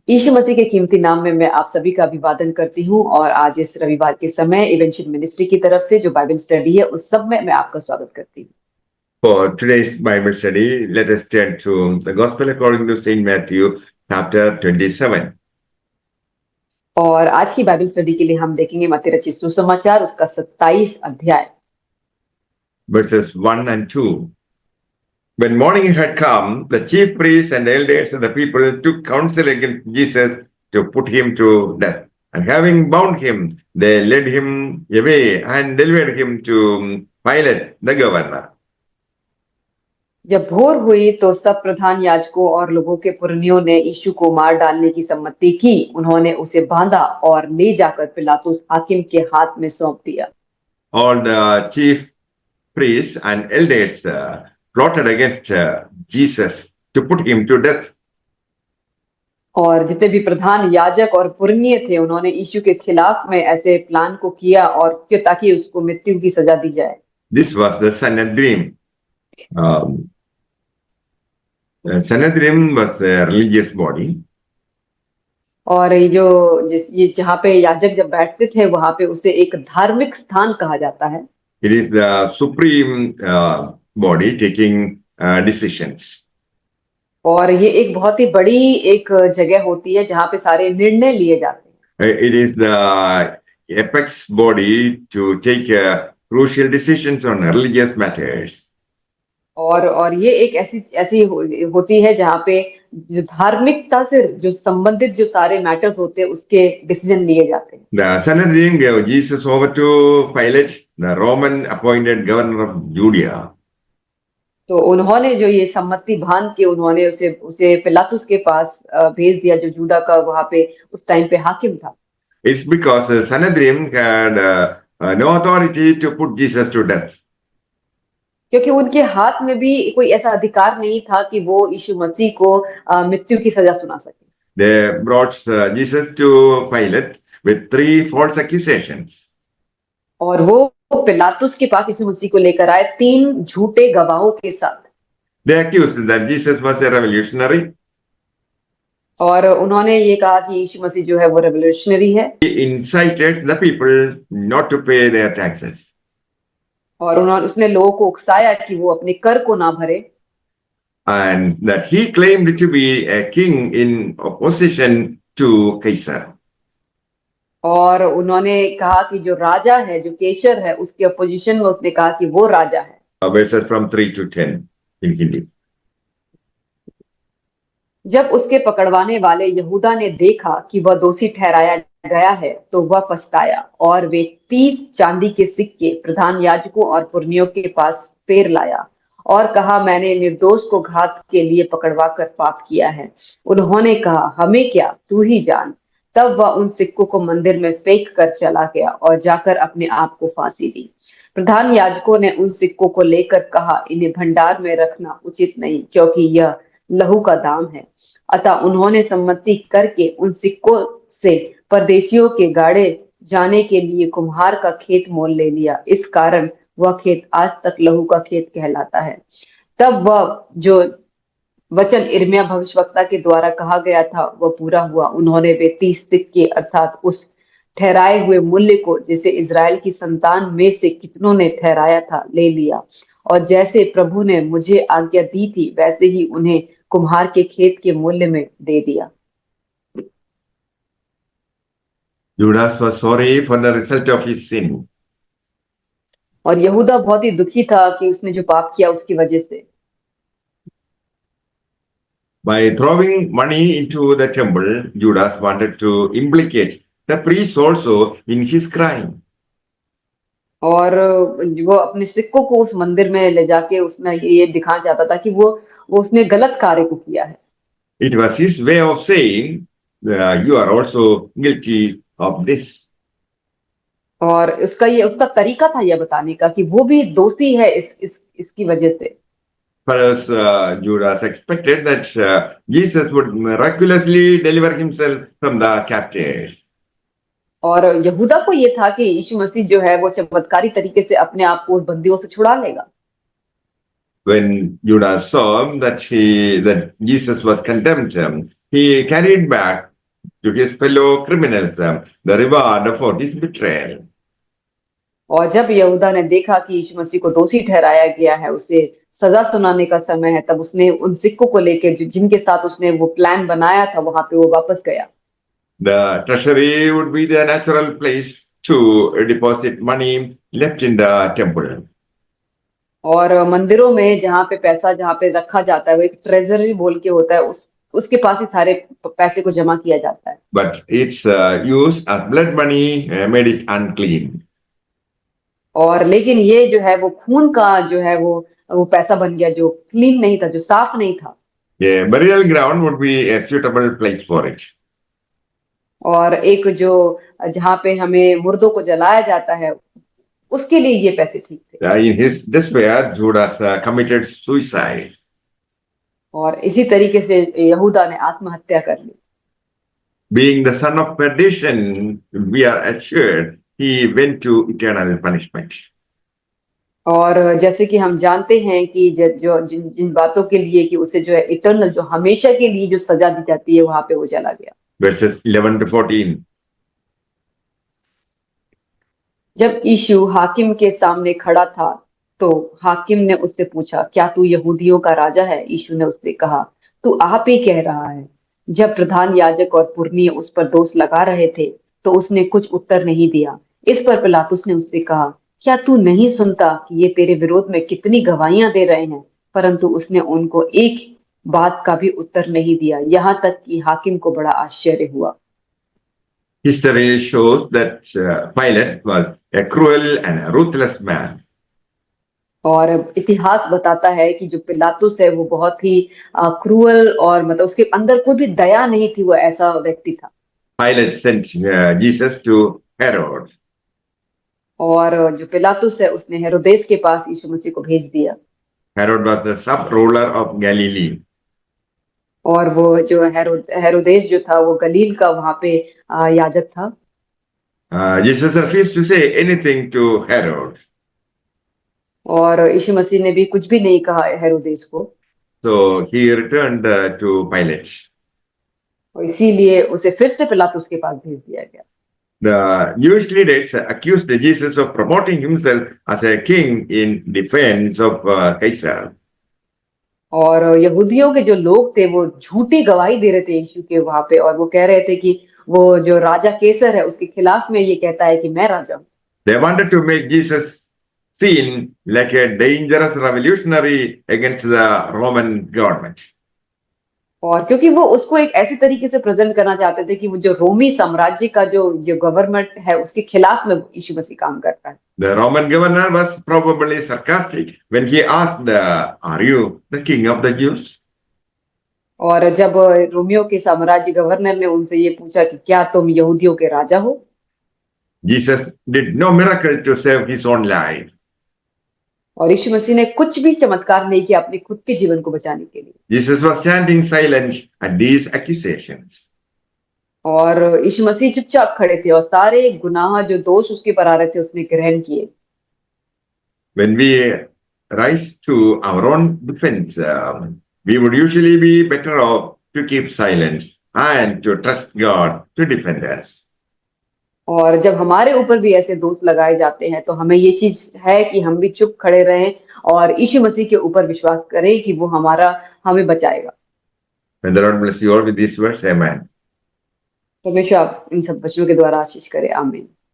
यीशु मसीह के कीमती नाम में मैं आप सभी का अभिवादन करती हूँ और आज इस रविवार के समय इवेंशियल मिनिस्ट्री की तरफ से जो बाइबल स्टडी है उस सब में मैं आपका स्वागत करती हूँ। For today's Bible study, let us turn to the Gospel according to St. Matthew, chapter 27. और आज की बाइबल स्टडी के लिए हम देखेंगे मत्ती रचित सुसमाचार उसका 27 अध्याय Verses 1 and 2. When morning had come, the chief priests and elders of the people took counsel against Jesus to put him to death. And having bound him, they led him away and delivered him to Pilate, the governor. जब भोर हुई तो सब प्रधान याजकों और लोगों के पुरनियों ने यीशु को मार डालने की सम्मति की। उन्होंने उसे बांधा और ले जाकर पिलातुस हाकिम के हाथ में सौंप दिया। All the chief priests and elders plotted against Jesus to put him to death. और जितने भी प्रधान याजक और पुरनिय थे उन्होंने यीशु के खिलाफ में ऐसे प्लान को किया और ताकि उसको मृत्यु की सजा दी जाए। This was the Sanhedrin. Sanhedrin was a religious body. और ये जहाँ पे याजक जब बैठते थे वहां पे उसे एक धार्मिक स्थान कहा जाता है। It is the supreme body taking decisions. और ये एक बहुत ही बड़ी एक जगह होती है जहाँ पे सारे निर्णय लिए जाते हैं। It is the apex body to take crucial decisions on religious matters. और ये एक ऐसी होती है जहाँ पे जो धार्मिकता से जो संबंधित जो सारे मैटर्स होते हैं उसके डिसीजन लिए जाते हैं। The Sanhedrin gave Jesus over to Pilate, the Roman appointed governor of Judea. तो उन्होंने जो ये सम्मति बांध के उन्होंने उसे पिलातुस के पास भेज दिया जो जूडा का वहां पे उस टाइम पे हाकिम था। It's because the Sanhedrin had no authority to put Jesus to death. क्योंकि उनके हाथ में भी कोई ऐसा अधिकार नहीं था कि वो यीशु मसीह को मृत्यु की सजा सुना सके। They brought Jesus to Pilate with 3 false accusations. और वो पिलातुस के पास यीशु मसीह को लेकर आए 3 झूठे गवाहों के साथ। They accused that Jesus was a revolutionary. और उन्होंने ये कहा कि यीशु मसीह जो है वो रेवोल्यूशनरी है। He incited the people not to pay their taxes. और उसने लोगों को उकसाया कि वो अपने कर को ना भरे। And that he claimed to be a king in opposition to Caesar. और उन्होंने कहा कि जो राजा है जो केसर है उसके अपोजिशन में उसने कहा कि वो राजा है। Verses from 3 to 10 in Hindi. जब उसके पकड़वाने वाले यहूदा ने देखा कि वह दोषी ठहराया गया है तो वह पछताया और वे 30 चांदी के सिक्के प्रधान याजकों और पुरनियों के पास फेर लाया और कहा मैंने निर्दोष को घात के लिए पकड़वा कर पाप किया है। उन्होंने कहा हमें क्या, तू ही जान। तब वह उन सिक्कों को मंदिर में फेंक कर चला गया और जाकर अपने आप को फांसी दी। प्रधान याजकों ने उन सिक्कों को लेकर कहा इन्हें भंडार में रखना उचित नहीं क्योंकि यह लहू का दाम है। अतः उन्होंने सम्मति करके उन सिक्कों से परदेशियों के गाड़े जाने के लिए कुम्हार का खेत मोल ले लिया। इस कारण वह खेत आज तक लहू का खेत कहलाता है। तब वह जो वचन इर्मिया भविष्यवक्ता के द्वारा कहा गया था वह पूरा हुआ। उन्होंने वे 30 सिक्के अर्थात उस ठहराए हुए मूल्य को जिसे इजराइल की संतान में से कितनों ने ठहराया था ले लिया और जैसे प्रभु ने मुझे आज्ञा दी थी वैसे ही उन्हें कुम्हार के खेत के मूल्य में दे दिया। Judas was sorry for the result of his sin. और यहूदा बहुत ही दुखी था कि उसने जो पाप किया उसकी वजह से। By throwing money into the temple, Judas wanted to implicate the priests also in his crime. और वो अपने सिक्कों को उस मंदिर में ले जाके उसने ये दिखाना चाहता था कि वो उसने गलत कार्य को किया है। It was his way of saying, you are also guilty of this. और उसका तरीका था यह बताने का कि वो भी दोषी है इसकी वजह से। Whereas Judas expected that Jesus would miraculously deliver himself from the captives. और यहूदा को ये था कि यीशु मसीह जो है वो चमत्कारी तरीके से अपने आप को उस बंदियों से छुड़ा लेगा। When Judas saw that Jesus was condemned, he carried back to his fellow criminals the reward for his betrayal. और जब यहूदा ने देखा कि यीशु मसीह को दोषी ठहराया गया है, उसे सजा सुनाने का समय है, तब उसने उन सिक्कों को लेकर जिनके साथ उसने वो प्लान बनाया था, वहां पे वो वापस गया। The treasury would be the natural place to deposit money left in the temple. और मंदिरों में जहाँ पे रखा जाता है, वो एक ट्रेजरी बोल के होता है, उसके पास ही सारे पैसे को जमा किया जाता है। But its use as blood money made it unclean. और लेकिन ये जो है वो खून का जो है वो पैसा बन गया, जो क्लीन नहीं था, जो साफ नहीं था। A burial ground would be a suitable place for it. और एक जो जहाँ पे हमें मुर्दों को जलाया जाता है, उसके लिए ये पैसे ठीक थे। In his despair, Judas committed suicide. और इसी तरीके से यहूदा ने आत्महत्या कर ली। Being the son of perdition, we are assured he went to eternal punishment. और जैसे कि हम जानते हैं कि जो जिन बातों के लिए कि उसे जो है इटर्नल, जो हमेशा के लिए जो सजा दी जाती है, वहां पे वो चला गया। Verses 11 to 14. जब यीशु हाकिम के सामने खड़ा था, तो हाकिम ने उससे पूछा, क्या तू यहूदियों का राजा है? यीशु ने उससे कहा, तू आप ही कह रहा है। जब प्रधान याजक और पुरनिये उस पर दोष लगा रहे थे, तो उसने कुछ उत्तर नहीं दिया। इस पर पिलातुस ने उससे कहा, क्या तू नहीं सुनता कि ये तेरे विरोध में कितनी गवाहियां दे रहे हैं? परंतु उसने उनको एक बात का भी उत्तर नहीं दिया, यहाँ तक कि हाकिम को बड़ा आश्चर्य हुआ। History shows that Pilate was a cruel and a ruthless man. और इतिहास बताता है कि जो पिलातुस है वो बहुत ही क्रूअल, और मतलब उसके अंदर कोई भी दया नहीं थी, वो ऐसा व्यक्ति था। Pilate sent Jesus to Herod. और जो पिलातुस है उसने हेरोदेस के पास यीशु मसीह को भेज दिया। Herod was the sub-ruler of Galilee. और वो जो हेरोदेस जो था वो गलील का वहां पे याजक था। Jesus refused to say anything to Herod. और यीशु मसीह ने भी कुछ भी नहीं कहा हेरोदेस को। So he returned to Pilate. और इसीलिए उसे फिर से पिलातुस के पास भेज दिया गया। The Jewish leaders accused Jesus of promoting himself as a king in defense of Caesar. और यहूदियों के जो लोग थे वो झूठी गवाही दे रहे थे यीशु के वहां पे, और वो कह रहे थे कि वो जो राजा केसर है उसके खिलाफ में ये कहता है कि मैं राजा हूं। They wanted to make Jesus seen like a dangerous revolutionary against the Roman government. और क्योंकि वो उसको एक ऐसे तरीके से प्रेजेंट करना चाहते थे कि वो जो रोमी साम्राज्य का जो गवर्नमेंट है उसके खिलाफ में यीशु मसीह काम करता है। The Roman governor was probably sarcastic when he asked, "Are you the king of the Jews?" और जब रोमियो के साम्राज्य गवर्नर ने उनसे ये पूछा कि क्या तुम यहूदियों के राजा हो? Jesus did no miracle to save his own life. और यीशु मसीह ने कुछ भी चमत्कार नहीं किया अपने खुद के जीवन को बचाने के लिए। Jesus was standing silent at these accusations. और यीशु मसीह चुपचाप खड़े थे और सारे गुनाह जो दोष उसके पर आ रहे थे उसने ग्रहण किए। When we rise to our own defense, we would usually be better off to keep silent and to trust God to defend us. और जब हमारे ऊपर भी ऐसे दोष लगाए जाते हैं तो हमें ये चीज है कि हम भी चुप खड़े रहें और यीशु मसीह के ऊपर विश्वास करें कि वो हमें बचाएगा। May the Lord bless you all with these words. Amen. परमेश्वर आप इन सब वचनों के द्वारा आशीष करे। आमीन।